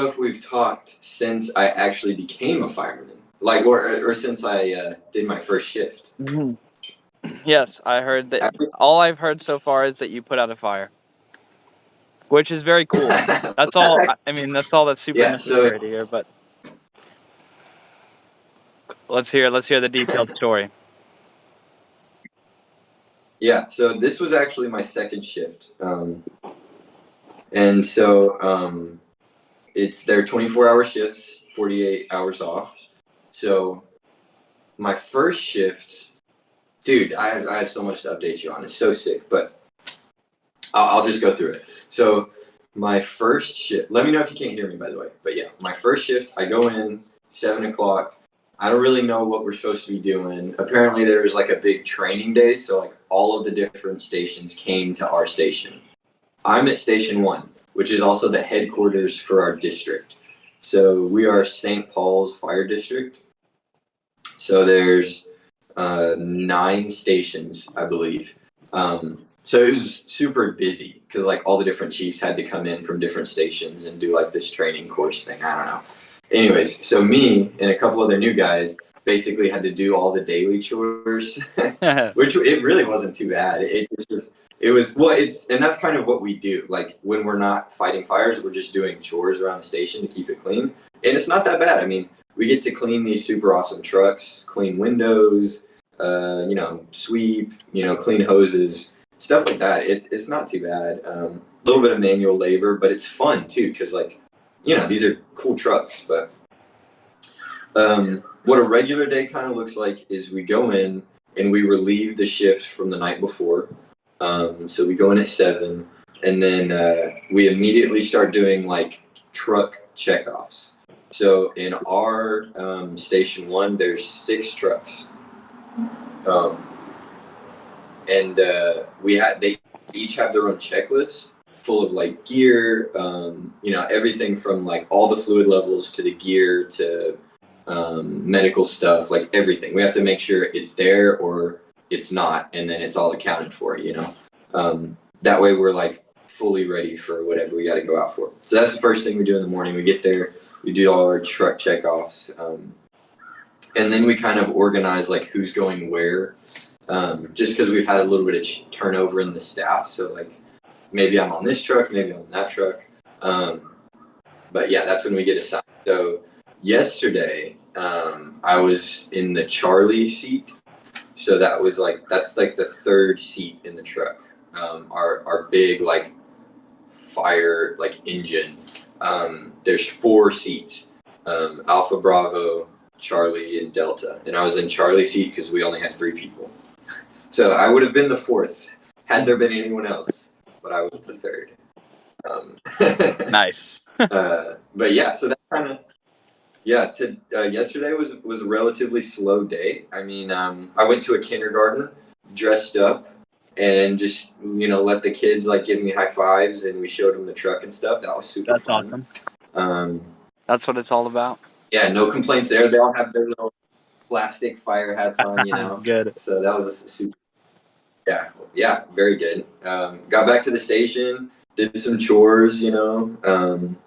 know if we've talked since I actually became a fireman, like, or since I did my first shift. Mm-hmm. Yes, I heard that. All I've heard so far is that you put out a fire, which is very cool. That's all. I mean, that's all that's super necessary to hear. But let's hear the detailed story. Yeah, so this was actually my second shift, and so it's their 24-hour shifts, 48 hours off. So my first shift, dude, I have so much to update you on. It's so sick, but I'll just go through it. So my first shift, let me know if you can't hear me, by the way. But yeah, my first shift, I go in 7 o'clock. I don't really know what we're supposed to be doing. Apparently there was like a big training day, so like all of the different stations came to our station. I'm at Station 1, which is also the headquarters for our district. So we are St. Paul's Fire District. So there's 9 stations, I believe. So it was super busy because like all the different chiefs had to come in from different stations and do like this training course thing. I don't know. Anyways, so me and a couple other new guys basically had to do all the daily chores, which it really wasn't too bad. It was well, and that's kind of what we do. Like when we're not fighting fires, we're just doing chores around the station to keep it clean, and it's not that bad. I mean, we get to clean these super awesome trucks, clean windows, sweep, clean hoses, stuff like that. It's not too bad. A little bit of manual labor, but it's fun too because these are cool trucks. But what a regular day kind of looks like is we go in and we relieve the shift from the night before. So we go in at 7, and then we immediately start doing like truck checkoffs. So in our Station 1, there's 6 trucks, and they each have their own checklist full of like gear, everything from like all the fluid levels to the gear to medical stuff, like everything. We have to make sure it's there or it's not, and then it's all accounted for, that way we're like fully ready for whatever we got to go out for. So that's the first thing we do in the morning. We get there, we do all our truck checkoffs, and then we kind of organize like who's going where, just because we've had a little bit of turnover in the staff. So like maybe I'm on this truck, maybe I'm on that truck, but yeah, that's when we get assigned. So yesterday I was in the Charlie seat, so that's like the 3rd seat in the truck. Our big like fire like engine. There's 4 seats: Alpha, Bravo, Charlie, and Delta. And I was in Charlie seat because we only had 3 people. So I would have been the 4th had there been anyone else, but I was the 3rd. Nice. But yeah, so that kind of yesterday was a relatively slow day. I mean, I went to a kindergarten, dressed up, and just let the kids like give me high fives, and we showed them the truck and stuff. That was super fun. Awesome. That's what it's all about. Yeah, no complaints there. They all have their little plastic fire hats on, Good. So that was a super. Yeah, very good. Got back to the station, did some chores, and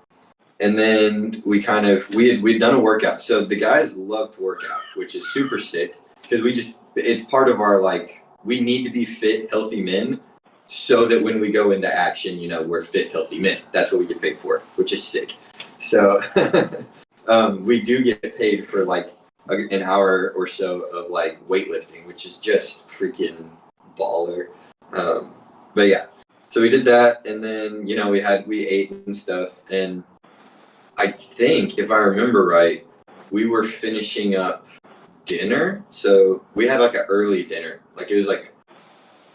then we'd done a workout. So the guys love to work out, which is super sick because it's part of our we need to be fit, healthy men, so that when we go into action, we're fit, healthy men. That's what we get paid for, which is sick. So we do get paid for an hour or so of weightlifting, which is just freaking baller. But yeah, so we did that, and then we ate and stuff, and I think if I remember right, we were finishing up dinner. So we had an early dinner, it was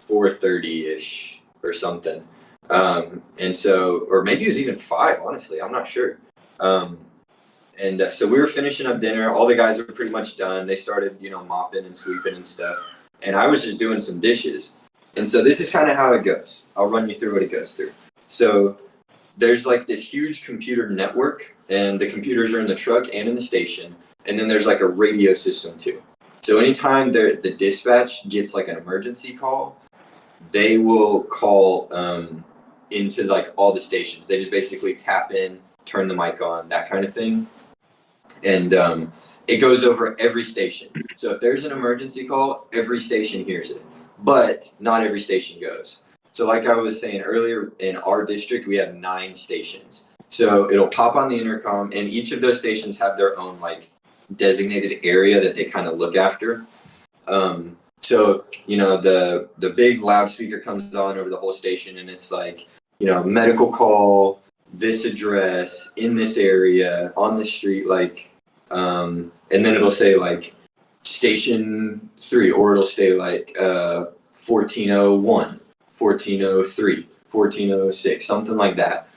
4:30ish or something, and so, or maybe it was even 5. Honestly, I'm not sure. And so we were finishing up dinner. All the guys were pretty much done. They started, mopping and sweeping and stuff. And I was just doing some dishes. And so this is kind of how it goes. I'll run you through what it goes through. So there's this huge computer network, and the computers are in the truck and in the station. And then there's a radio system too. So anytime the dispatch gets an emergency call, they will call into all the stations. They just basically tap in turn the mic on, that kind of thing. And it goes over every station. So if there's an emergency call, every station hears it, but not every station goes. So like I was saying earlier, in our district, we have 9 stations. So it'll pop on the intercom, and each of those stations have their own like designated area that they kind of look after. So, you know, the big loudspeaker comes on over the whole station, and it's like, you know, medical call, this address, in this area, on the street, like, and then it'll say like station 3, or it'll say like 1401, 1403, 1406, something like that.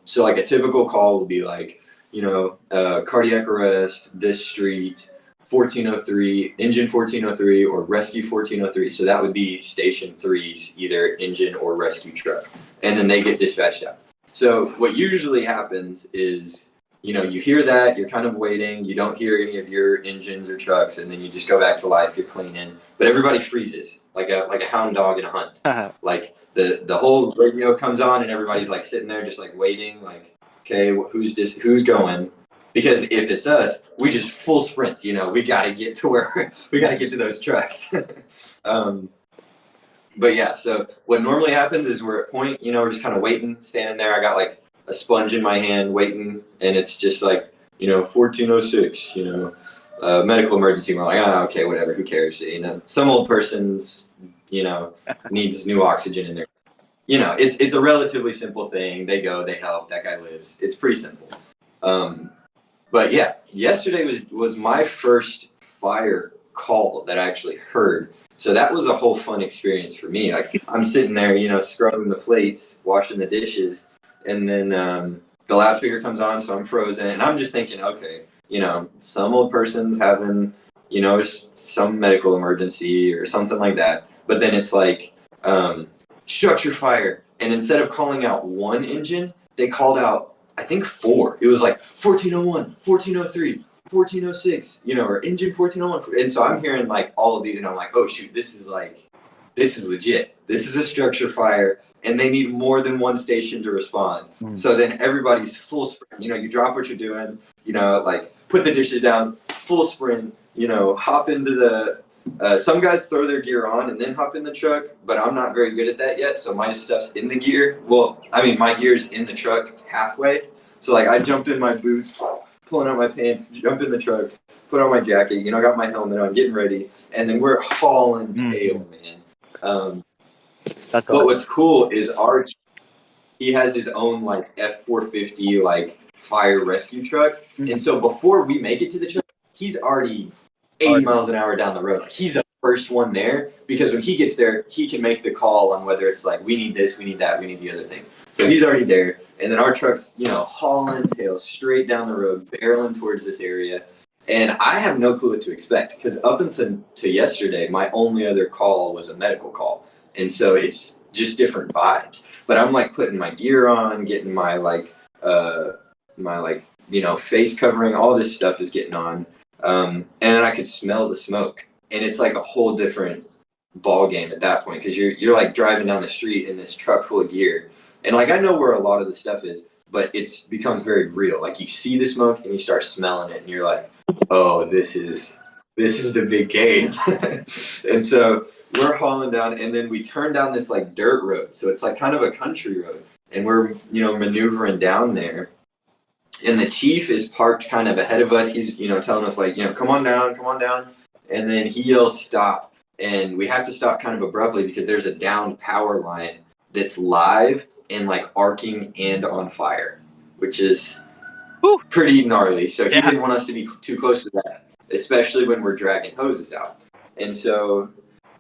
So like a typical call will be like, you know, cardiac arrest, this street, 1403, engine 1403, or rescue 1403. So that would be station 3's either engine or rescue truck. And then they get dispatched out. So what usually happens is, you know, you hear that, you're kind of waiting, you don't hear any of your engines or trucks, and then you just go back to life, you're cleaning. But everybody freezes like a hound dog in a hunt. Like the whole radio comes on, and everybody's like sitting there just like waiting, like, okay, who's going? Because if it's us, we just full sprint, you know, we got to get to where we got to get to those trucks. But yeah, so what normally happens is we're at point, you know, we're just kind of waiting, standing there. I got like a sponge in my hand waiting, and it's just like, you know, 1406, you know, medical emergency. We're like, oh, okay, whatever, who cares? You know, some old person's, you know, needs new oxygen in there. You know, it's a relatively simple thing. They go, they help, that guy lives. It's pretty simple. But yeah, yesterday was my first fire call that I actually heard. So that was a whole fun experience for me. Like I'm sitting there, you know, scrubbing the plates, washing the dishes, and then the loudspeaker comes on, so I'm frozen, and I'm just thinking, okay, you know, some old person's having, you know, some medical emergency or something like that. But then it's like, structure fire, and instead of calling out one engine, they called out, I think 4. It was like 1401, 1403, 1406, you know, or engine 1401. And so I'm hearing like all of these, and I'm like, oh shoot, this is legit. This is a structure fire, and they need more than one station to respond. So then everybody's full sprint. You know, you drop what you're doing, you know, like put the dishes down, full sprint, you know, hop into the some guys throw their gear on and then hop in the truck, but I'm not very good at that yet. So my stuff's in the gear. Well, I mean, my gear's in the truck halfway. So like I jump in my boots, pulling out my pants, jump in the truck, put on my jacket, you know, got my helmet on, getting ready, and then we're hauling tail, man. But what's cool is he has his own like F450 like fire rescue truck, and so before we make it to the truck, he's already 80 miles an hour down the road. Like he's the first one there, because when he gets there, he can make the call on whether it's like, we need this, we need that, we need the other thing. So he's already there. And then our truck's, you know, hauling tail straight down the road, barreling towards this area. And I have no clue what to expect, because up until yesterday, my only other call was a medical call. And so it's just different vibes. But I'm like putting my gear on, getting my like, you know, face covering, all this stuff is getting on. And then I could smell the smoke, and it's like a whole different ball game at that point, because you're like driving down the street in this truck full of gear, and like I know where a lot of the stuff is, but it becomes very real. Like you see the smoke and you start smelling it, and you're like, oh, this is the big game. And so we're hauling down, and then we turn down this like dirt road, so it's like kind of a country road, and we're, you know, maneuvering down there. And the chief is parked kind of ahead of us. He's, you know, telling us like, you know, come on down. And then he yells stop. And we have to stop kind of abruptly, because there's a downed power line that's live and like arcing and on fire, which is pretty gnarly. So he didn't want us to be too close to that, especially when we're dragging hoses out. And so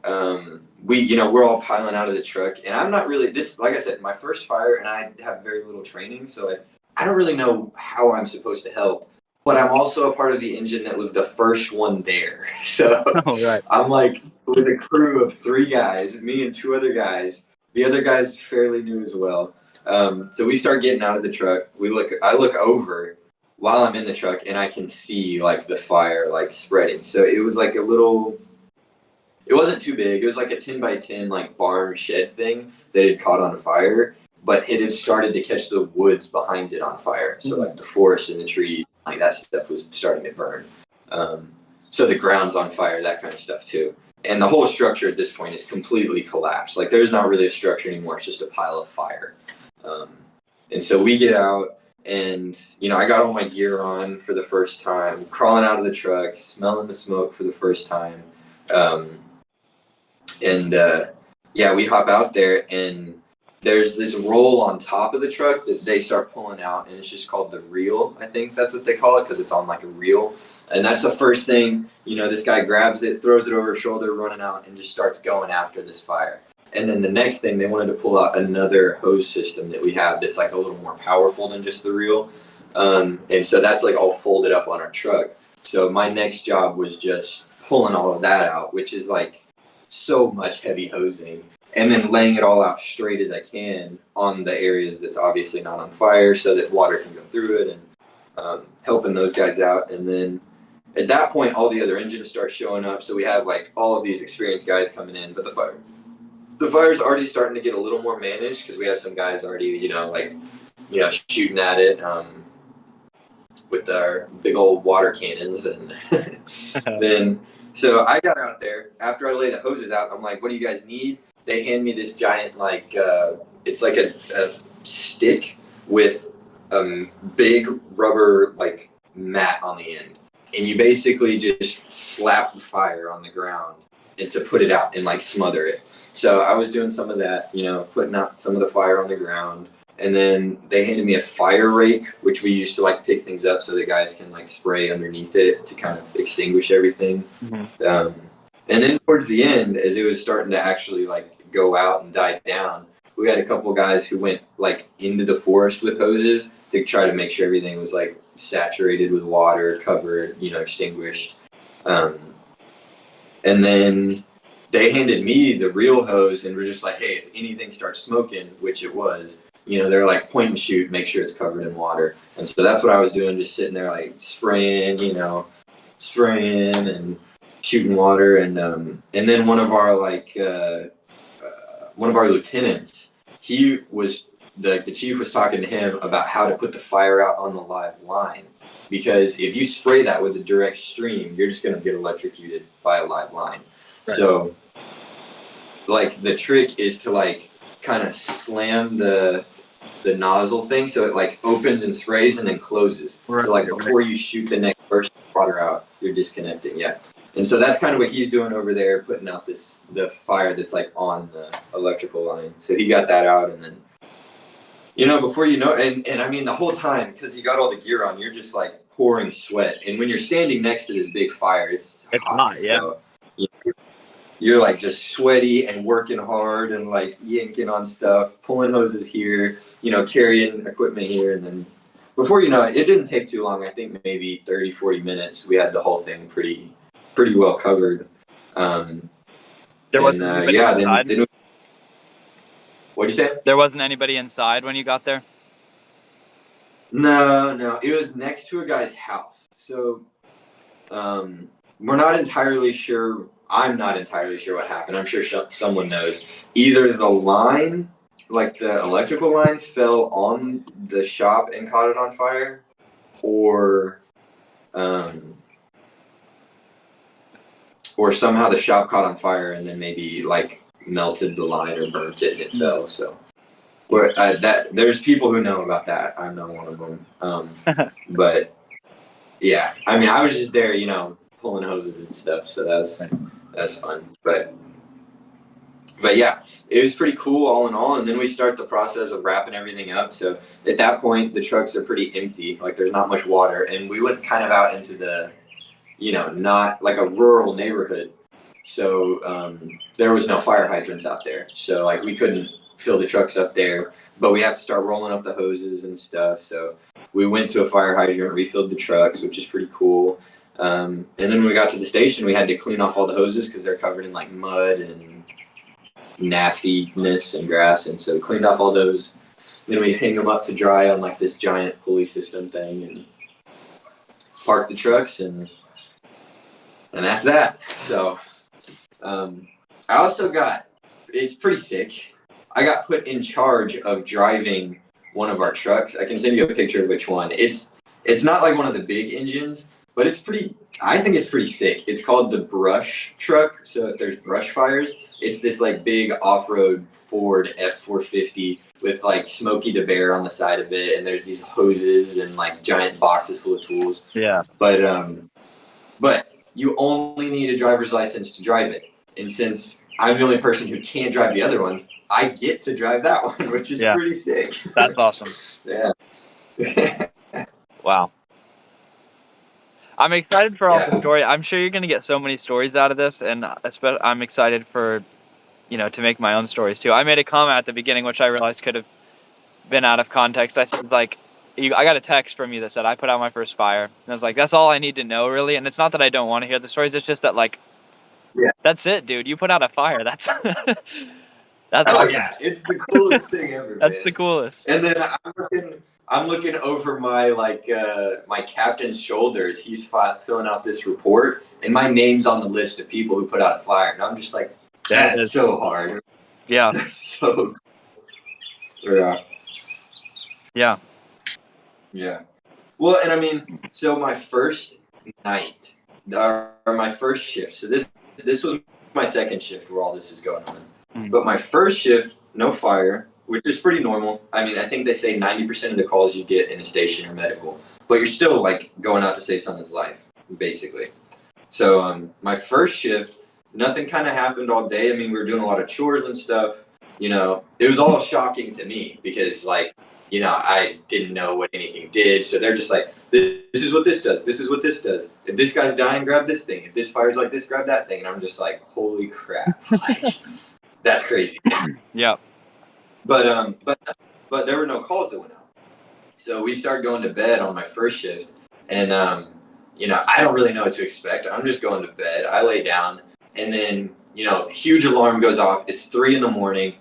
we're all piling out of the truck. And I'm not really, like I said, my first fire, and I have very little training. So I don't really know how I'm supposed to help, but I'm also a part of the engine that was the first one there. So I'm like with a crew of 3 guys, me and 2 other guys. The other guy's fairly new as well. So we start getting out of the truck. I look over while I'm in the truck, and I can see like the fire like spreading. So it was like it wasn't too big. It was like a 10 by 10 like barn shed thing that had caught on fire. but it had started to catch the woods behind it on fire. So like the forest and the trees, like that stuff was starting to burn. So the ground's on fire, that kind of stuff too. And the whole structure at this point is completely collapsed. Like there's not really a structure anymore. It's just a pile of fire. And so we get out and, I got all my gear on for the first time, crawling out of the truck, smelling the smoke for the first time. We hop out there and there's this roll on top of the truck that they start pulling out, and it's just called the reel. I think that's what they call it because it's on like a reel. And that's the first thing, this guy grabs it, throws it over his shoulder, running out, and just starts going after this fire. And then the next thing, they wanted to pull out another hose system that we have that's like a little more powerful than just the reel. And so that's like all folded up on our truck. So my next job was just pulling all of that out, which is like so much heavy hosing. And then laying it all out straight as I can on the areas that's obviously not on fire so that water can go through it, and helping those guys out. And then at that point, all the other engines start showing up. So we have like all of these experienced guys coming in, but the fire's already starting to get a little more managed because we have some guys already, shooting at it with our big old water cannons. And then, so I got out there after I lay the hoses out. I'm like, what do you guys need? They hand me this giant, it's like a stick with a big rubber, mat on the end. And you basically just slap the fire on the ground and to put it out and, smother it. So I was doing some of that, putting out some of the fire on the ground. And then they handed me a fire rake, which we used to, pick things up so the guys can, spray underneath it to kind of extinguish everything. Mm-hmm. And then towards the end, as it was starting to actually go out and die down, we had a couple guys who went into the forest with hoses to try to make sure everything was saturated with water, covered, extinguished. And then they handed me the real hose and were just like, hey, if anything starts smoking, which it was, they're like, point and shoot, make sure it's covered in water. And so that's what I was doing, just sitting there spraying and shooting water. And then one of our lieutenants, he was the chief was talking to him about how to put the fire out on the live line, because if you spray that with a direct stream, you're just going to get electrocuted by a live line. Right. So the trick is to kind of slam the nozzle thing so it opens and sprays and then closes. Right. So before you shoot the next burst of water out, you're disconnecting. Yeah. And so that's kind of what he's doing over there, putting out the fire that's on the electrical line. So he got that out, and then, before you know, and I mean the whole time, because you got all the gear on, you're just pouring sweat. And when you're standing next to this big fire, it's hot. Yeah. So you're just sweaty and working hard and yanking on stuff, pulling hoses here, carrying equipment here. And then before you know it, it didn't take too long. I think maybe 30, 40 minutes. We had the whole thing pretty well covered. There wasn't anybody inside? Then, what'd you say? There wasn't anybody inside when you got there? No. It was next to a guy's house. So we're not entirely sure. I'm not entirely sure what happened. I'm sure someone knows. Either the line, the electrical line, fell on the shop and caught it on fire, or somehow the shop caught on fire and then maybe melted the line or burnt it and it fell. So there's people who know about that. I'm not one of them. But yeah, I mean, I was just there, pulling hoses and stuff. So that's fun. But yeah, it was pretty cool all in all. And then we start the process of wrapping everything up. So at that point, the trucks are pretty empty. There's not much water, and we went kind of out into the, not a rural neighborhood. So there was no fire hydrants out there. So we couldn't fill the trucks up there, but we have to start rolling up the hoses and stuff. So we went to a fire hydrant, refilled the trucks, which is pretty cool. And then when we got to the station, we had to clean off all the hoses because they're covered in mud and nastiness and grass. And so we cleaned off all those. Then we hang them up to dry on this giant pulley system thing and park the trucks, and that's that. So I also got, it's pretty sick. I got put in charge of driving one of our trucks. I can send you a picture of which one. It's not like one of the big engines, but it's pretty. I think it's pretty sick. It's called the brush truck. So if there's brush fires, it's this like big off-road Ford F450 with like Smokey the Bear on the side of it, and there's these hoses and like giant boxes full of tools. Yeah. But you only need a driver's license to drive it, and since I'm the only person who can't drive the other ones, I get to drive that one, which is pretty sick. That's awesome. Yeah. Wow. I'm excited for all the story. I'm sure you're going to get so many stories out of this, and I'm excited for, to make my own stories too. I made a comment at the beginning, which I realized could have been out of context. I said, like, I got a text from you that said I put out my first fire. And I was like, that's all I need to know, really. And it's not that I don't want to hear the stories. It's just that, like, that's it, dude. You put out a fire. That's awesome. Yeah, it's the coolest thing ever. That's the coolest. And then I'm looking over my my captain's shoulders. He's filling out this report, and my name's on the list of people who put out a fire. And I'm just like, that's so hard. Yeah. That's so. Yeah. Yeah. Yeah. Well, and I mean, so my first night, or my first shift. So this was my second shift where all this is going on. Mm-hmm. But my first shift, no fire, which is pretty normal. I mean, I think they say 90% of the calls you get in a station are medical, but you're still like going out to save someone's life, basically. So my first shift, nothing kind of happened all day. I mean, we were doing a lot of chores and stuff. It was all shocking to me because I didn't know what anything did. So they're just like, this is what this does. This is what this does. If this guy's dying, grab this thing. If this fire's like this, grab that thing. And I'm just like, holy crap. That's crazy. Yeah. But there were no calls that went out. So we started going to bed on my first shift. And, I don't really know what to expect. I'm just going to bed. I lay down. And then, huge alarm goes off. It's 3 a.m.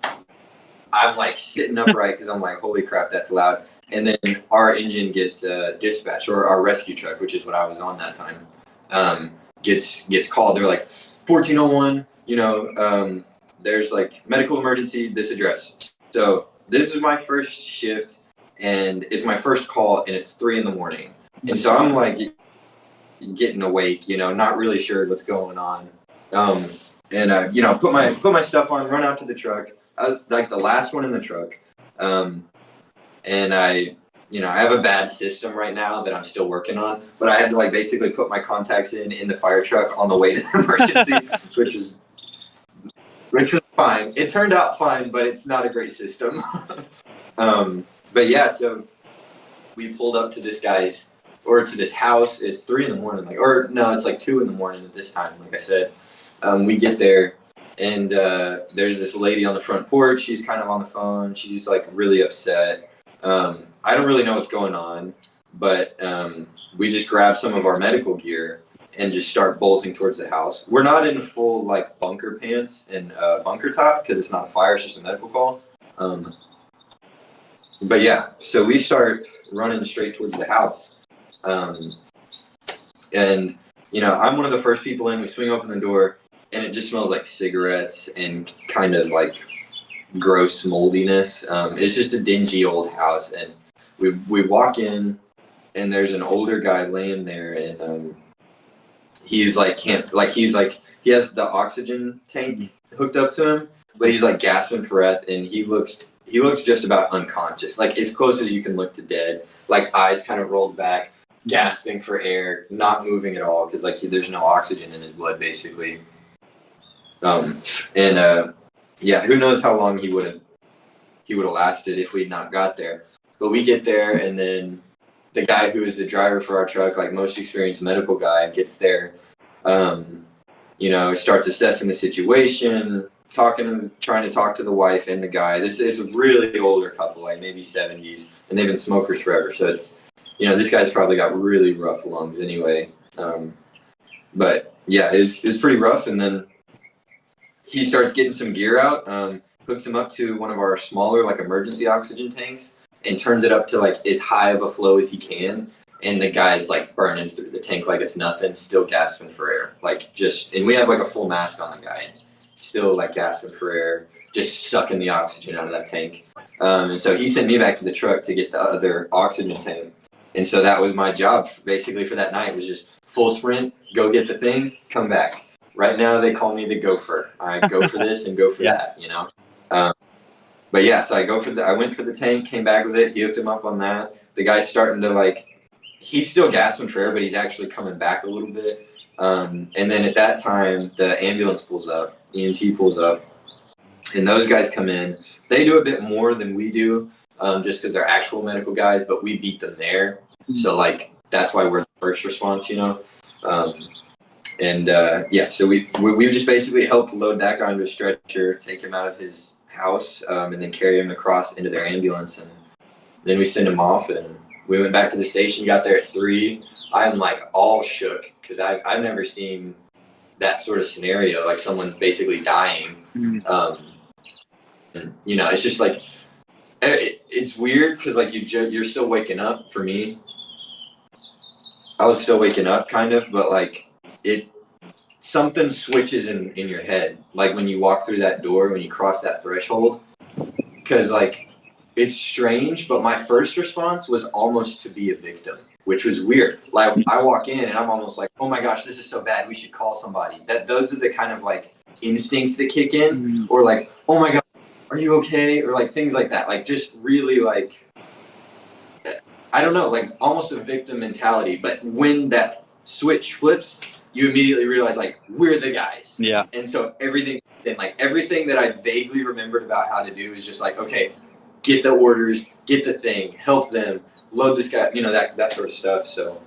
I'm like sitting upright because I'm like, holy crap, that's loud. And then our engine gets dispatched, or our rescue truck, which is what I was on that time, gets called. They're like, 1401, there's like medical emergency, this address. So this is my first shift, and it's my first call, and it's 3 a.m. And so I'm like getting awake, not really sure what's going on. Put my stuff on, run out to the truck. I was like the last one in the truck. And I have a bad system right now that I'm still working on, but I had to like basically put my contacts in the fire truck on the way to the emergency, which was fine. It turned out fine, but it's not a great system. But yeah, so we pulled up to this house. It's 3 a.m. It's like 2 a.m. at this time. Like I said, we get there. And there's this lady on the front porch. She's kind of on the phone. She's like really upset. I don't really know what's going on, but we just grab some of our medical gear and just start bolting towards the house. We're not in full like bunker pants and bunker top because it's not a fire, it's just a medical call. But yeah, so we start running straight towards the house. And I'm one of the first people in. We swing open the door. And it just smells like cigarettes and kind of like gross moldiness. It's just a dingy old house. And we walk in, and there's an older guy laying there, and he has the oxygen tank hooked up to him, but he's like gasping for breath, and he looks just about unconscious, like as close as you can look to dead, like eyes kind of rolled back, gasping for air, not moving at all because like there's no oxygen in his blood basically. Who knows how long he would have lasted if we'd not got there. But we get there, and then the guy who is the driver for our truck, like most experienced medical guy, gets there, starts assessing the situation, trying to talk to the wife and the guy. This is a really older couple, like maybe 70s, and they've been smokers forever. So it's, this guy's probably got really rough lungs anyway. But yeah, it's pretty rough. And then he starts getting some gear out, hooks him up to one of our smaller like emergency oxygen tanks, and turns it up to like as high of a flow as he can. And the guy's like burning through the tank like it's nothing, still gasping for air. And we have like a full mask on the guy, and still like gasping for air. just sucking the oxygen out of that tank. And so he sent me back to the truck to get the other oxygen tank. And so that was my job basically for that night, was just full sprint, go get the thing, come back. Right now they call me the gopher. I go for this and go for that, you know? But yeah, so I went for the tank, came back with it, he hooked him up on that. The guy's starting to like, he's still gasping for air, but he's actually coming back a little bit. And then at that time, the ambulance pulls up, EMT pulls up, and those guys come in. They do a bit more than we do, just because they're actual medical guys, but we beat them there. So like, that's why we're the first response, you know? So we just basically helped load that guy into a stretcher, take him out of his house, and then carry him across into their ambulance. And then we send him off, and we went back to the station, got there at 3. I'm like all shook because I've never seen that sort of scenario, like someone basically dying. And you know, it's just like, it's weird because like you're still waking up. For me, I was still waking up kind of, but like something switches in your head, like when you walk through that door, when you cross that threshold, because like it's strange, but my first response was almost to be a victim, which was weird. Like I walk in and I'm almost like, oh my gosh, this is so bad, we should call somebody. Those are the kind of like instincts that kick in, or like, oh my god, are you okay, or like things like that, like just really like, I don't know, like almost a victim mentality. But when that switch flips, you immediately realize like we're the guys. Yeah. And so everything that I vaguely remembered about how to do is just like, okay, get the orders, get the thing, help them, load this guy, you know, that sort of stuff. So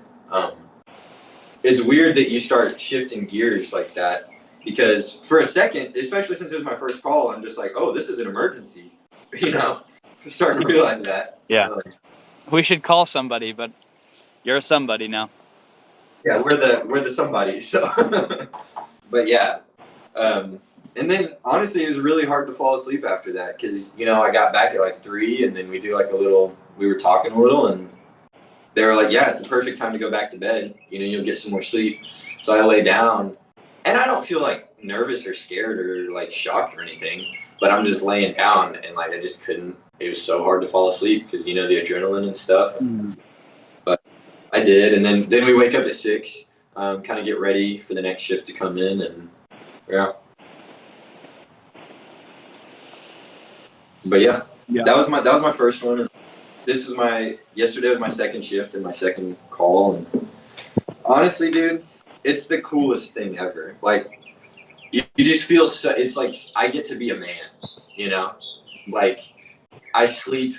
it's weird that you start shifting gears like that, because for a second, especially since it was my first call, I'm just like, oh, this is an emergency, you know, starting to realize that. Yeah. We should call somebody, but you're somebody now. Yeah, we're the somebody. So, but yeah, and then honestly, it was really hard to fall asleep after that because, you know, I got back at like 3, and then we were talking a little, and they were like, yeah, it's a perfect time to go back to bed. You know, you'll get some more sleep. So I lay down, and I don't feel like nervous or scared or like shocked or anything, but I'm just laying down, and like I just couldn't. It was so hard to fall asleep because, you know, the adrenaline and stuff. But I did, and then we wake up at 6, kind of get ready for the next shift to come in, and yeah. But yeah, that was my first one. And yesterday was my second shift and my second call. And honestly, dude, it's the coolest thing ever. Like you just feel so. It's like I get to be a man, you know. Like I sleep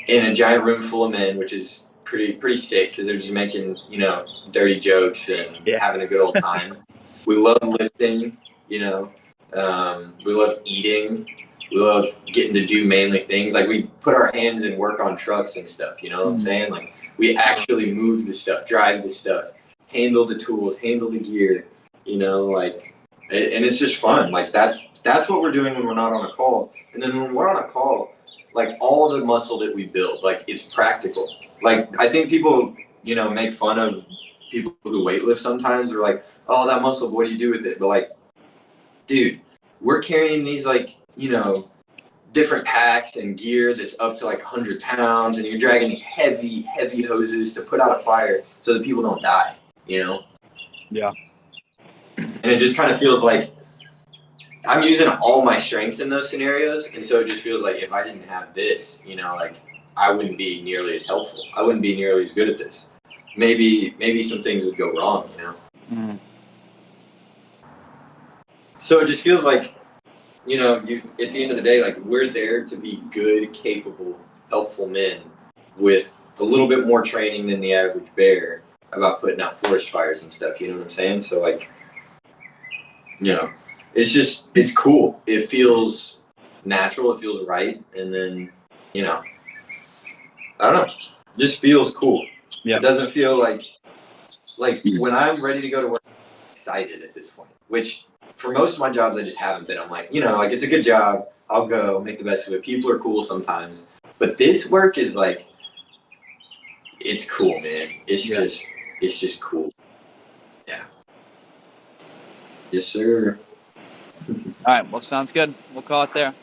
in a giant room full of men, which is pretty sick because they're just making, you know, dirty jokes and having a good old time. We love lifting, you know. We love eating. We love getting to do manly things. Like we put our hands and work on trucks and stuff, you know what I'm saying? Like we actually move the stuff, drive the stuff, handle the tools, handle the gear, you know, like, and it's just fun. Like that's what we're doing when we're not on a call. And then when we're on a call, like all the muscle that we build, like it's practical. Like I think people, you know, make fun of people who weightlift sometimes. They're like, oh, that muscle, what do you do with it? But like, dude, we're carrying these like, you know, different packs and gear that's up to like 100 pounds, and you're dragging these heavy hoses to put out a fire so that people don't die, you know? Yeah. And it just kind of feels like I'm using all my strength in those scenarios, and so it just feels like if I didn't have this, you know, like I wouldn't be nearly as helpful. I wouldn't be nearly as good at this. Maybe some things would go wrong, you know? So it just feels like, you know, at the end of the day, like we're there to be good, capable, helpful men with a little bit more training than the average bear about putting out forest fires and stuff. You know what I'm saying? So like, you know, it's cool. It feels natural. It feels right. And then, you know, I don't know, just feels cool. Yeah. It doesn't feel like when I'm ready to go to work, I'm excited at this point, which for most of my jobs, I just haven't been. I'm like, you know, like it's a good job. I'll go make the best of it. People are cool sometimes, but this work is like, it's cool, man. It's just cool. Yeah. Yes, sir. All right. Well, sounds good. We'll call it there.